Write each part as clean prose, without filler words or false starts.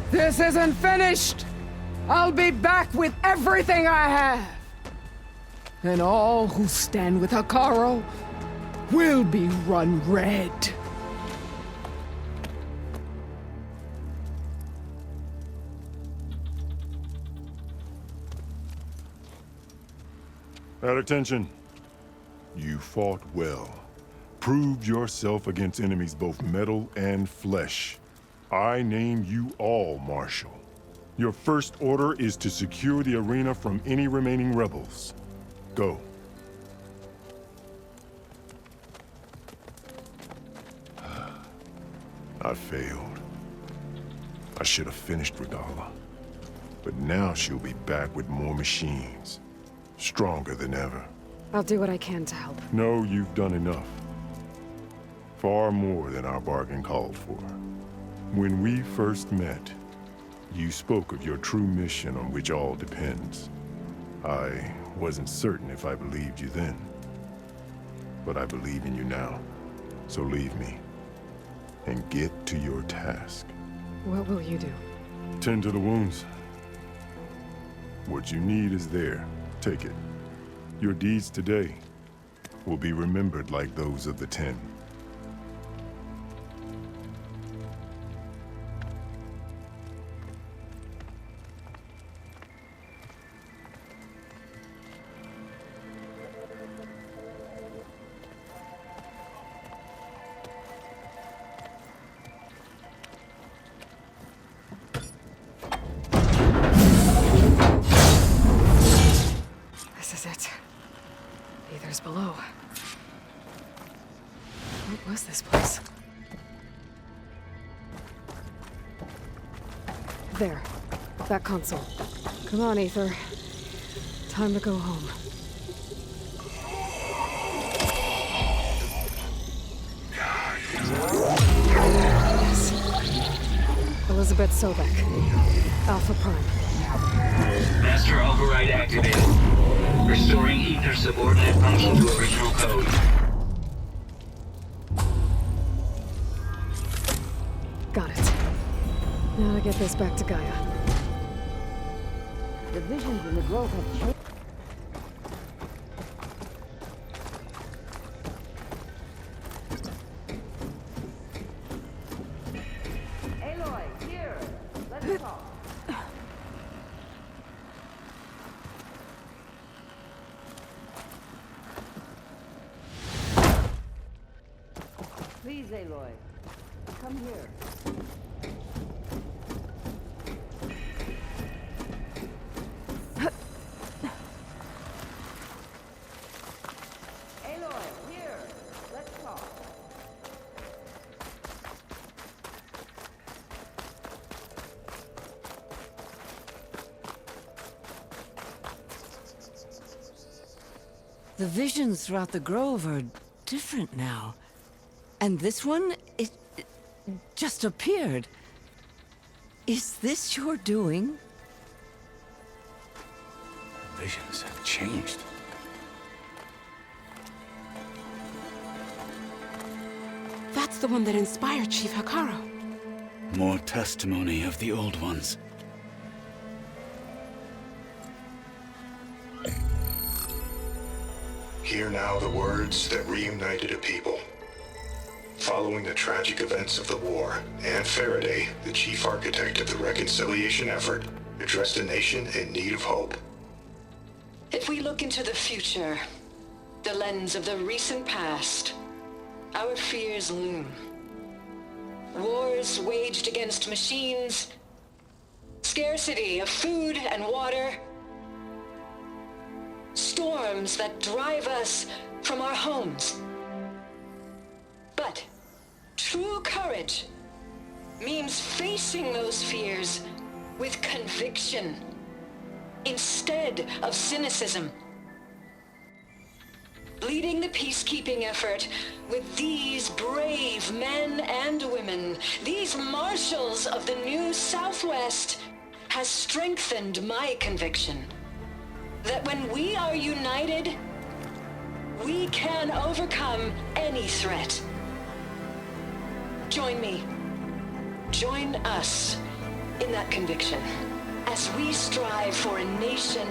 This isn't finished! I'll be back with everything I have! And all who stand with Hekarro will be run red. At attention. You fought well. Proved yourself against enemies both metal and flesh. I name you all Marshal. Your first order is to secure the arena from any remaining rebels. Go. I failed. I should have finished Regala. But now she'll be back with more machines. Stronger than ever. I'll do what I can to help. No, you've done enough. Far more than our bargain called for. When we first met, you spoke of your true mission on which all depends. I wasn't certain if I believed you then. But I believe in you now. So leave me. And get to your task. What will you do? Tend to the wounds. What you need is there. Take it. Your deeds today will be remembered like those of the 10. This is it. Aether's below. What was this place? There. That console. Come on, Aether. Time to go home. Yes. Elizabeth Sobek. Alpha Prime. Master override activated. Restoring Ether subordinate function to original code. Got it. Now to get this back to Gaia. The visions in the grove have changed. Aloy, here. Let's talk. Please, Aloy. Come here. Aloy, here. Let's talk. The visions throughout the grove are different now. And this one, it just appeared. Is this your doing? Visions have changed. That's the one that inspired Chief Hekarro. More testimony of the old ones. Hear now the words that reunited a people. Following the tragic events of the war, Anne Faraday, the chief architect of the reconciliation effort, addressed a nation in need of hope. If we look into the future, the lens of the recent past, our fears loom. Wars waged against machines, scarcity of food and water, storms that drive us from our homes. But true courage means facing those fears with conviction instead of cynicism. Leading the peacekeeping effort with these brave men and women, these marshals of the new Southwest, has strengthened my conviction that when we are united, we can overcome any threat. Join me. Join us in that conviction as we strive for a nation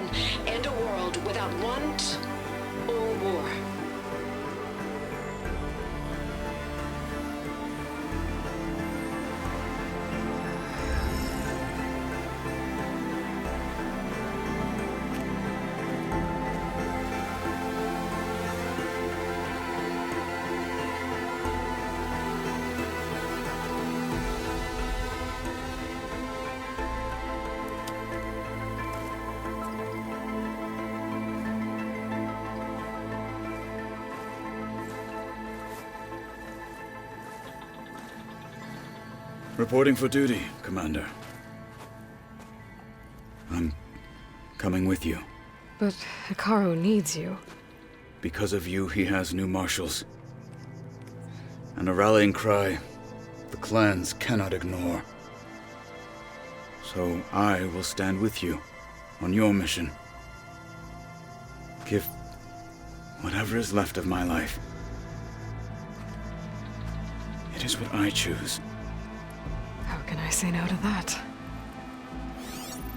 and a world without want or war. Reporting for duty, Commander. I'm coming with you. But Hikaru needs you. Because of you, he has new marshals. And a rallying cry the clans cannot ignore. So I will stand with you on your mission. Give whatever is left of my life. It is what I choose. How can I say no to that?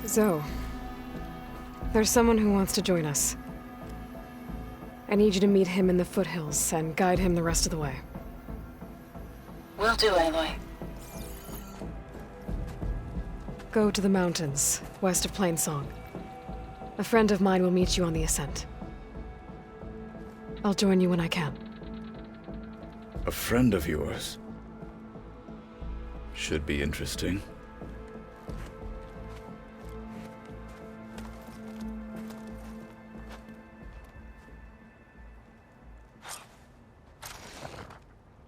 Zoe, there's someone who wants to join us. I need you to meet him in the foothills and guide him the rest of the way. Will do, Aloy. Go to the mountains, west of Plainsong. A friend of mine will meet you on the ascent. I'll join you when I can. A friend of yours? Should be interesting.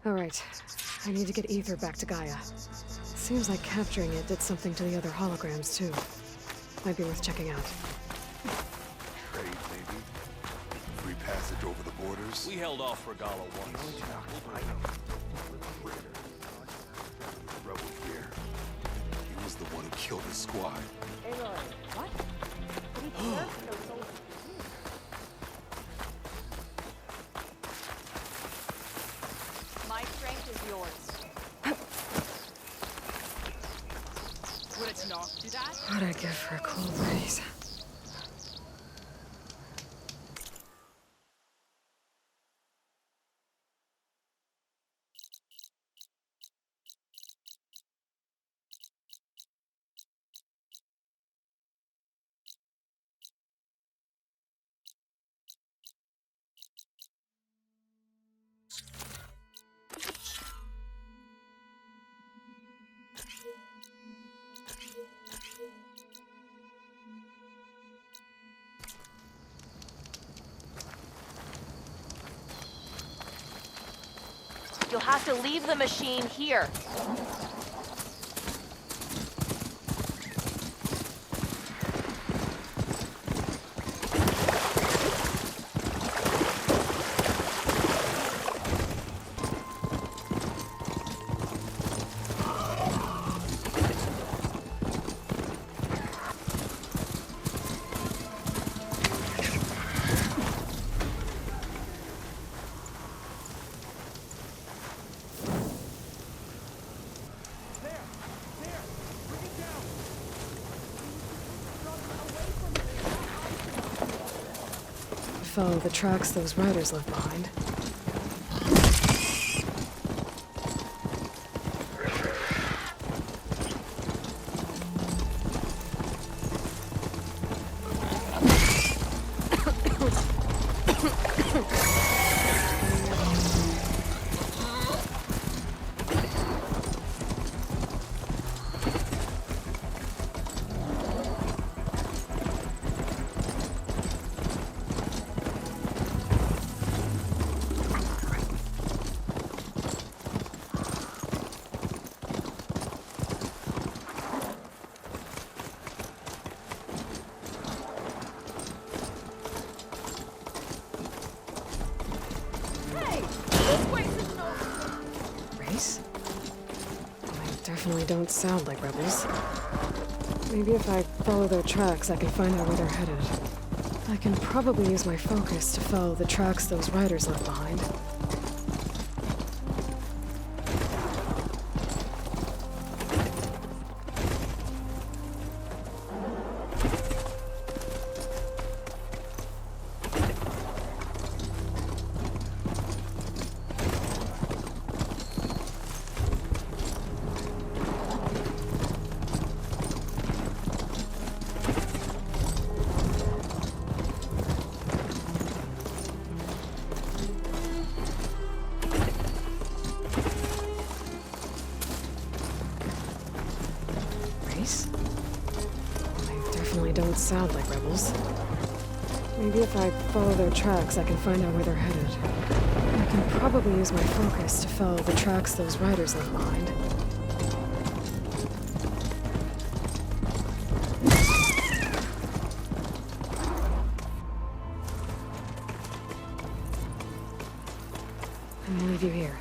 All right. I need to get Ether back to Gaia. Seems like capturing it did something to the other holograms, too. Might be worth checking out. Trade, maybe? Free passage over the borders? We held off for Gala once. Rebel here. He was the one who killed his squad. Aloy, what? What did you learn from those soldiers? My strength is yours. Would it not do that? What'd I give for a cool breeze? You'll have to leave the machine here. follow the tracks those riders left behind. Definitely don't sound like rebels. Maybe if I follow their tracks, I can find out where they're headed. I can probably use my focus to follow the tracks those riders left behind. They definitely don't sound like rebels. Maybe if I follow their tracks, I can find out where they're headed. I can probably use my focus to follow the tracks those riders left behind. I'm gonna leave you here.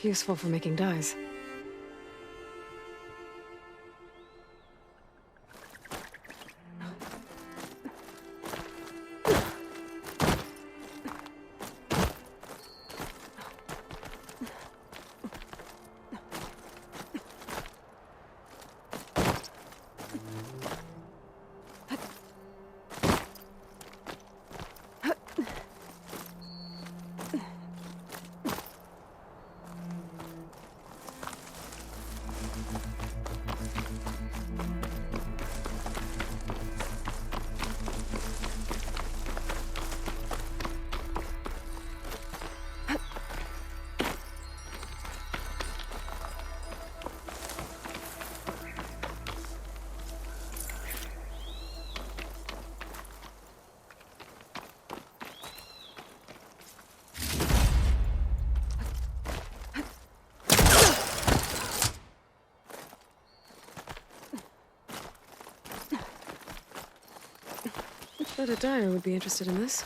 Useful for making dyes. I bet a dyer would be interested in this.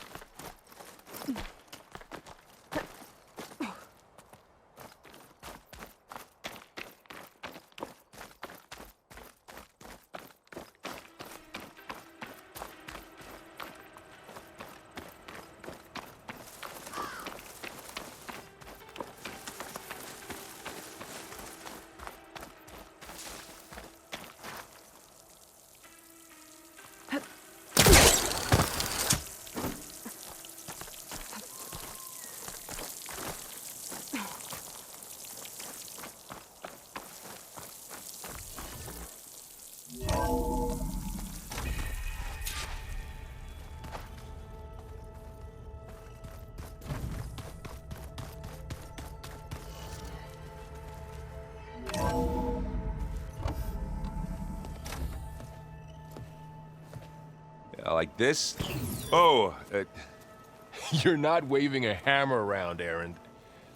Like this? Oh, you're not waving a hammer around, Errand.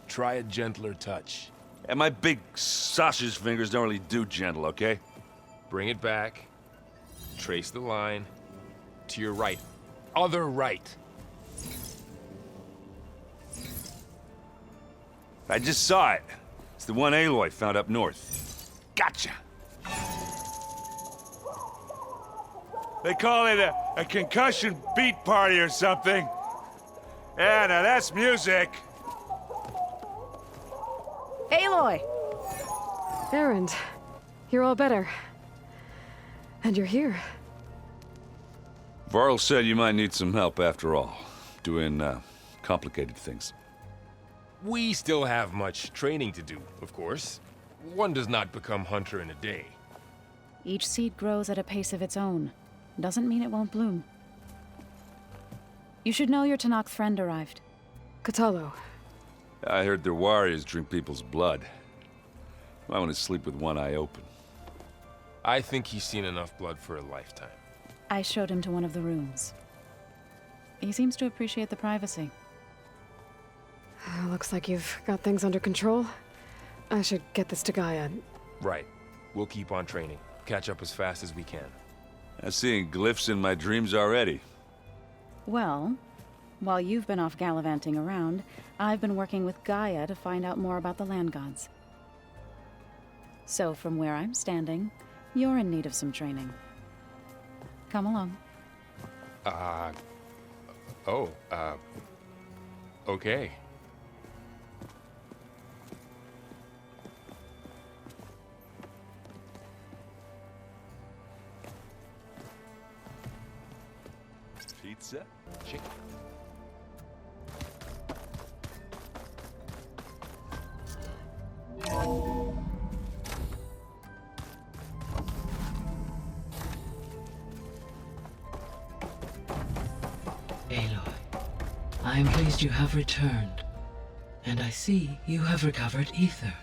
Try a gentler touch. And my big sausage fingers don't really do gentle, okay? Bring it back. Trace the line. To your right. Other right. I just saw it. It's the one Aloy found up north. Gotcha! They call it a concussion beat party or something. Yeah, now that's music. Aloy! Errand, you're all better. And you're here. Varl said you might need some help after all. Doing, complicated things. We still have much training to do, of course. One does not become hunter in a day. Each seed grows at a pace of its own. Doesn't mean it won't bloom. You should know your Tanakh friend arrived. Katalo. I heard their warriors drink people's blood. I want to sleep with one eye open. I think he's seen enough blood for a lifetime. I showed him to one of the rooms. He seems to appreciate the privacy. Looks like you've got things under control. I should get this to Gaia. Right. We'll keep on training. Catch up as fast as we can. I'm seeing glyphs in my dreams already. Well, while you've been off gallivanting around, I've been working with Gaia to find out more about the land gods. So from where I'm standing, you're in need of some training. Come along. Okay. Pizza? Chicken. Aloy, I am pleased you have returned. And I see you have recovered ether.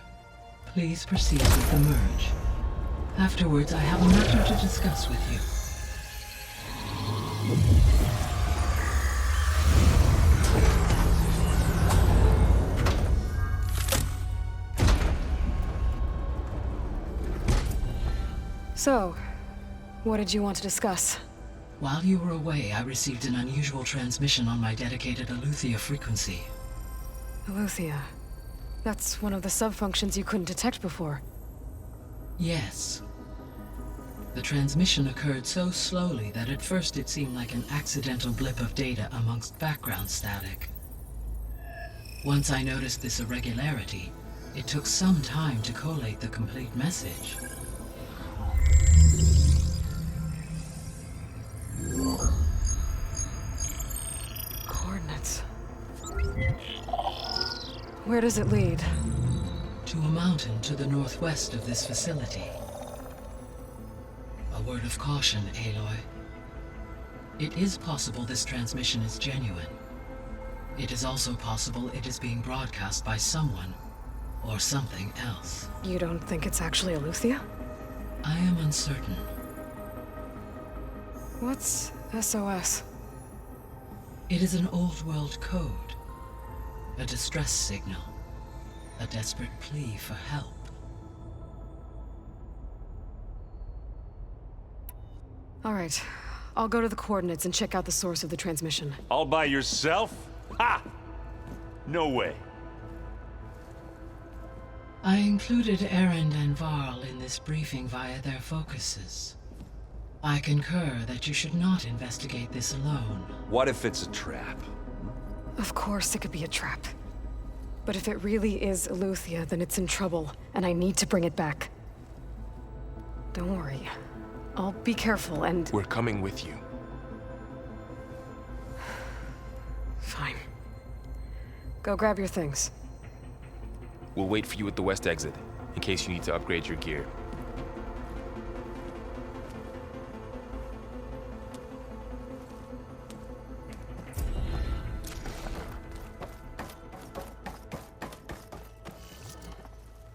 Please proceed with the merge. Afterwards, I have a matter to discuss with you. So, what did you want to discuss? While you were away, I received an unusual transmission on my dedicated Aletheia frequency. Aletheia. That's one of the sub-functions you couldn't detect before. Yes. The transmission occurred so slowly that at first it seemed like an accidental blip of data amongst background static. Once I noticed this irregularity, it took some time to collate the complete message. Coordinates. Where does it lead? To a mountain to the northwest of this facility. A word of caution, Aloy. It is possible this transmission is genuine. It is also possible it is being broadcast by someone or something else. You don't think it's actually Aletheia? I am uncertain. What's SOS? It is an old-world code. A distress signal. A desperate plea for help. All right. I'll go to the coordinates and check out the source of the transmission. All by yourself? Ha! No way. I included Erend and Varl in this briefing via their focuses. I concur that you should not investigate this alone. What if it's a trap? Of course it could be a trap. But if it really is Aletheia, then it's in trouble, and I need to bring it back. Don't worry. I'll be careful and... We're coming with you. Fine. Go grab your things. We'll wait for you at the west exit, in case you need to upgrade your gear.